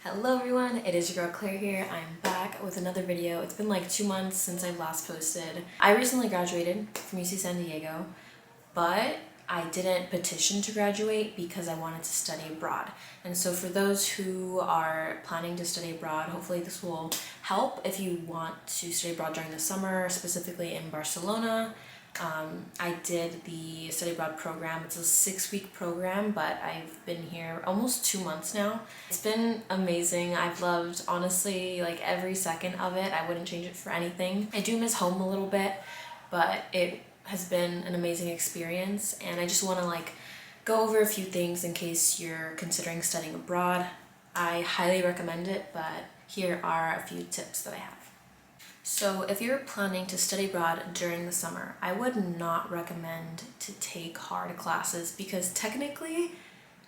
Hello everyone, it is your girl Claire here. I'm back with another video. It's been like 2 months since I've last posted. I recently graduated from UC San Diego, but I didn't petition to graduate because I wanted to study abroad. And so for those who are planning to study abroad, hopefully this will help if you want to study abroad during the summer, specifically in Barcelona. I did the study abroad program. It's a 6-week program, but I've been here almost 2 months now. It's been amazing. I've loved, honestly, like every second of it. I wouldn't change it for anything. I do miss home a little bit, but it has been an amazing experience, and I just want to go over a few things in case you're considering studying abroad. I highly recommend it, but here are a few tips that I have. So if you're planning to study abroad during the summer, I would not recommend to take hard classes because technically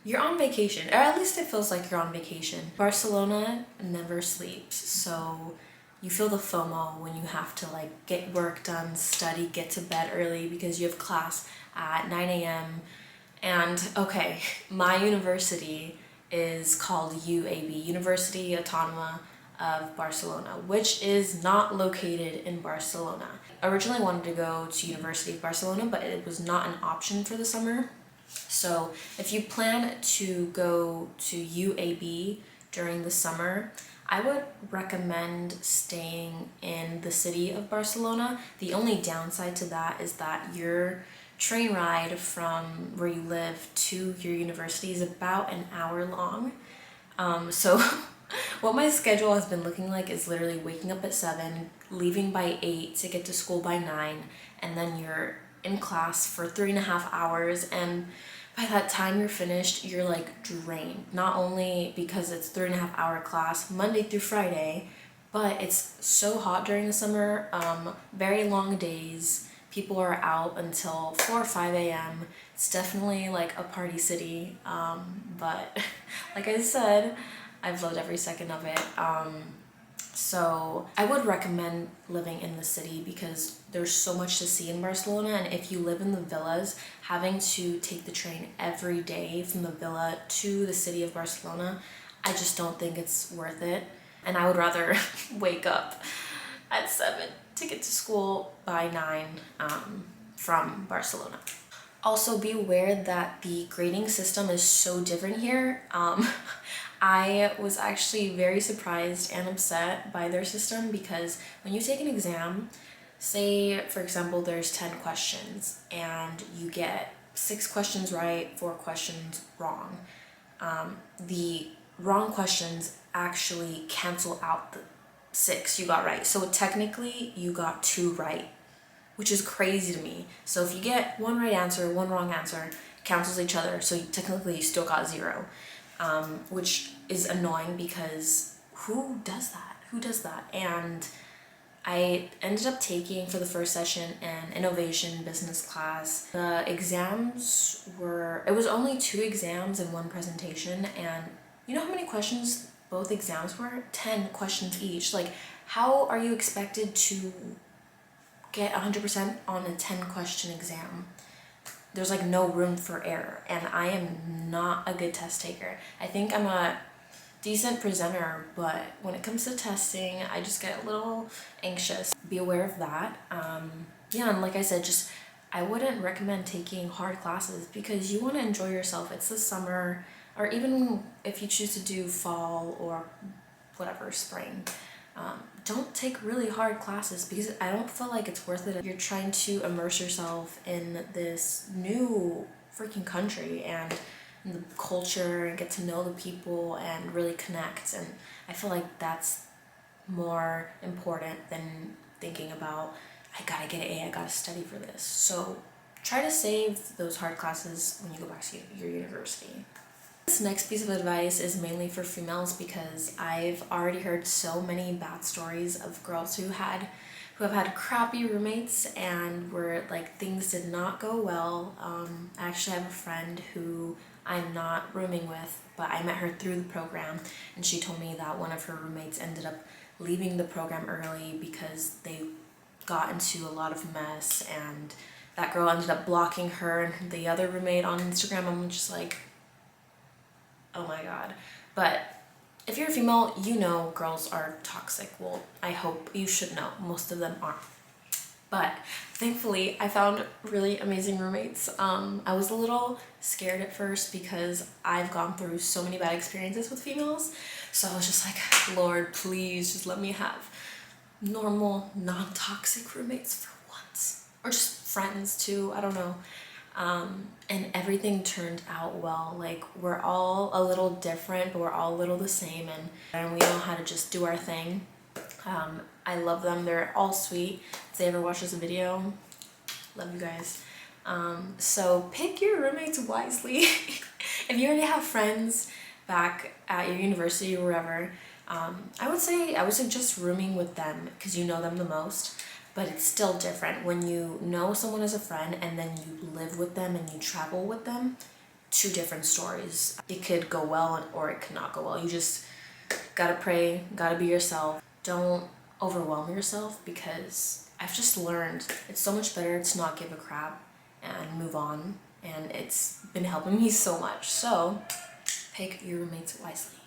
you're on vacation, or at least it feels like you're on vacation. Barcelona never sleeps, so you feel the FOMO when you have to get work done, study, get to bed early because you have class at 9 a.m. And okay, my university is called UAB, University Autónoma of Barcelona, which is not located in Barcelona. I originally wanted to go to University of Barcelona, but it was not an option for the summer. So if you plan to go to UAB during the summer, I would recommend staying in the city of Barcelona. The only downside to that is that your train ride from where you live to your university is about an hour long. So what my schedule has been looking like is literally waking up at 7, leaving by 8 to get to school by 9, and then you're in class for 3.5 hours, and by that time you're finished, you're drained. Not only because it's 3.5 hour class Monday through Friday, but it's so hot during the summer, very long days. People are out until 4 or 5 a.m. It's definitely a party city, but like I said, I've loved every second of it. So I would recommend living in the city because there's so much to see in Barcelona, and if you live in the villas, having to take the train every day from the villa to the city of Barcelona, I just don't think it's worth it. And I would rather wake up at 7 to get to school by 9 from Barcelona. Also, be aware that the grading system is so different here. I was actually very surprised and upset by their system because when you take an exam, say for example there's 10 questions and you get 6 questions right, 4 questions wrong. The wrong questions actually cancel out the 6 you got right. So technically you got 2 right, which is crazy to me. So if you get 1 right answer, 1 wrong answer, cancels each other. So technically you still got 0. Which is annoying because who does that? Who does that? And I ended up taking for the first session an innovation business class. The exams it was only 2 exams and 1 presentation, and you know how many questions both exams were? 10 questions each. How are you expected to get 100% on a 10 question exam? There's no room for error, and I am not a good test taker. I think I'm a decent presenter, but when it comes to testing, I just get a little anxious. Be aware of that. Yeah, and like I said, I wouldn't recommend taking hard classes because you want to enjoy yourself. It's the summer, or even if you choose to do fall or whatever, spring. Don't take really hard classes because I don't feel like it's worth it. You're trying to immerse yourself in this new freaking country and the culture and get to know the people and really connect, and I feel like that's more important than thinking about I gotta get an A, I gotta study for this. So try to save those hard classes when you go back to your university. This next piece of advice is mainly for females because I've already heard so many bad stories of girls who have had crappy roommates and where things did not go well. I actually have a friend who I'm not rooming with, but I met her through the program, and she told me that one of her roommates ended up leaving the program early because they got into a lot of mess, and that girl ended up blocking her and the other roommate on Instagram. I'm just oh my god. But If you're a female, you know girls are toxic. Well, I hope you should know. Most of them are. But thankfully, I found really amazing roommates. I was a little scared at first because I've gone through so many bad experiences with females. So I was just like, Lord, please just let me have normal, non-toxic roommates for once. Or just friends too, I don't know. And everything turned out well. Like, we're all a little different, but we're all a little the same, and we know how to just do our thing. I love them. They're all sweet. If they ever watch this video, love you guys. So pick your roommates wisely. If you already have friends back at your university or wherever, I would suggest rooming with them because you know them the most. But it's still different when you know someone as a friend and then you live with them and you travel with them. Two different stories. It could go well or it could not go well. You just gotta pray, gotta be yourself. Don't overwhelm yourself, because I've just learned it's so much better to not give a crap and move on, and it's been helping me so much. So pick your roommates wisely.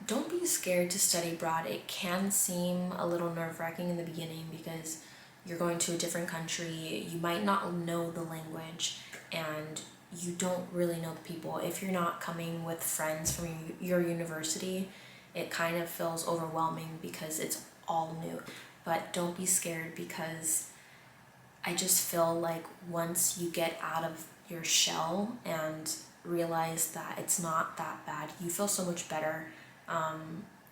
Don't be scared to study abroad. It can seem a little nerve-wracking in the beginning because you're going to a different country, you might not know the language, and you don't really know the people. If you're not coming with friends from your university, it kind of feels overwhelming because it's all new. But don't be scared, because I just feel like once you get out of your shell and realize that it's not that bad, you feel so much better.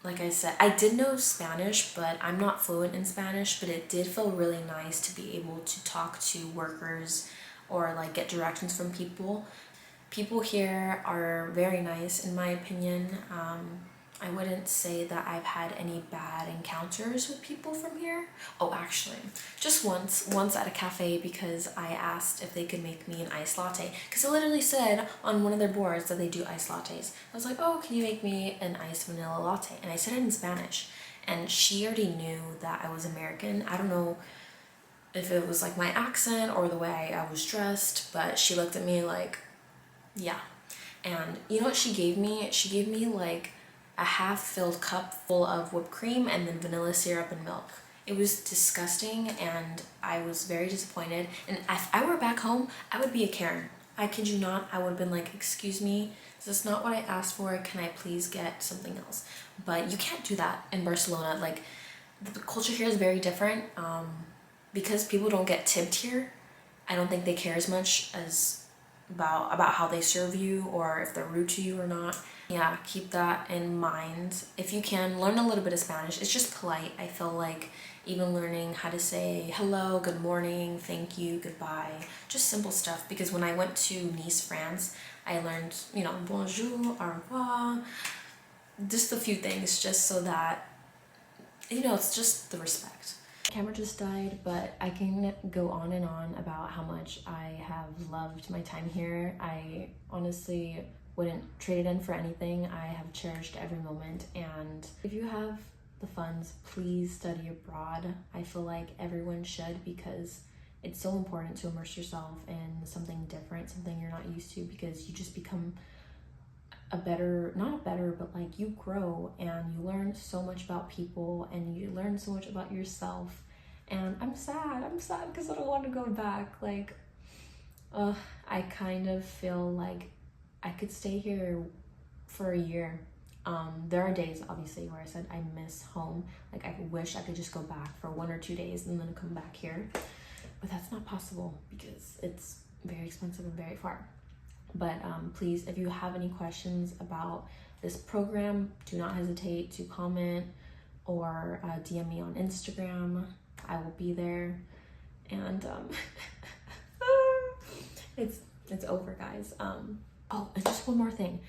Like I said, I did know Spanish, but I'm not fluent in Spanish, but it did feel really nice to be able to talk to workers or like get directions from people. People here are very nice in my opinion. I wouldn't say that I've had any bad encounters with people from here. Oh, actually, just once at a cafe, because I asked if they could make me an iced latte, because it literally said on one of their boards that they do iced lattes. I was like, oh, can you make me an iced vanilla latte? And I said it in Spanish, and she already knew that I was American. I don't know if it was like my accent or the way I was dressed, but she looked at me like, yeah. And you know what she gave me? She gave me like a half-filled cup full of whipped cream and then vanilla syrup and milk. It was disgusting, and I was very disappointed. And if I were back home, I would be a Karen. I kid you not. I would have been like, excuse me, is this not what I asked for? Can I please get something else? But you can't do that in Barcelona. Like, the culture here is very different. Because people don't get tipped here, I don't think they care as much as about how they serve you or if they're rude to you or not. Yeah, keep that in mind. If you can, learn a little bit of Spanish. It's just polite. I feel like even learning how to say hello, good morning, thank you, goodbye, just simple stuff. Because when I went to Nice, France, I learned, you know, bonjour, au revoir, just a few things, just so that, you know, it's just the respect. Camera just died, but I can go on and on about how much I have loved my time here. I honestly wouldn't trade it in for anything. I have cherished every moment, and if you have the funds, please study abroad. I feel like everyone should, because it's so important to immerse yourself in something different, something you're not used to, because you just become but like you grow and you learn so much about people and you learn so much about yourself. And I'm sad because I don't want to go back. Like, I kind of feel like I could stay here for a year. There are days obviously where I said I miss home. Like, I wish I could just go back for 1 or 2 days and then come back here, but that's not possible because it's very expensive and very far. But please, if you have any questions about this program, do not hesitate to comment or DM me on Instagram. I will be there. And it's over, guys. Oh, and just one more thing.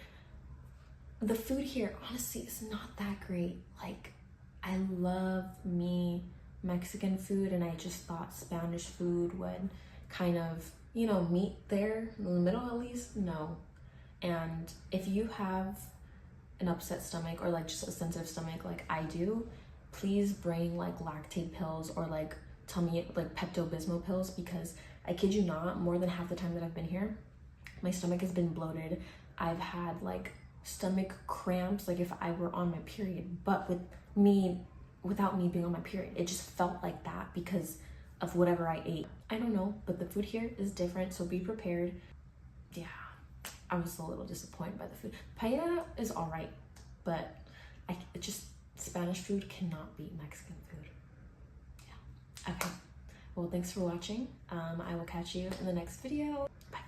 The food here, honestly, is not that great. Like, I love me Mexican food, and I just thought Spanish food would kind of, you know, meet there in the middle at least. No. And if you have an upset stomach or like just a sensitive stomach like I do, please bring like lactate pills or like Pepto-Bismol pills, because I kid you not, more than half the time that I've been here, my stomach has been bloated. I've had like stomach cramps like if I were on my period, but without me being on my period. It just felt like that because of whatever I ate. I don't know, but the food here is different, so be prepared. Yeah, I was a little disappointed by the food. Paella is all right, but Spanish food cannot beat Mexican food. Yeah. Okay. Well, thanks for watching. I will catch you in the next video. Bye.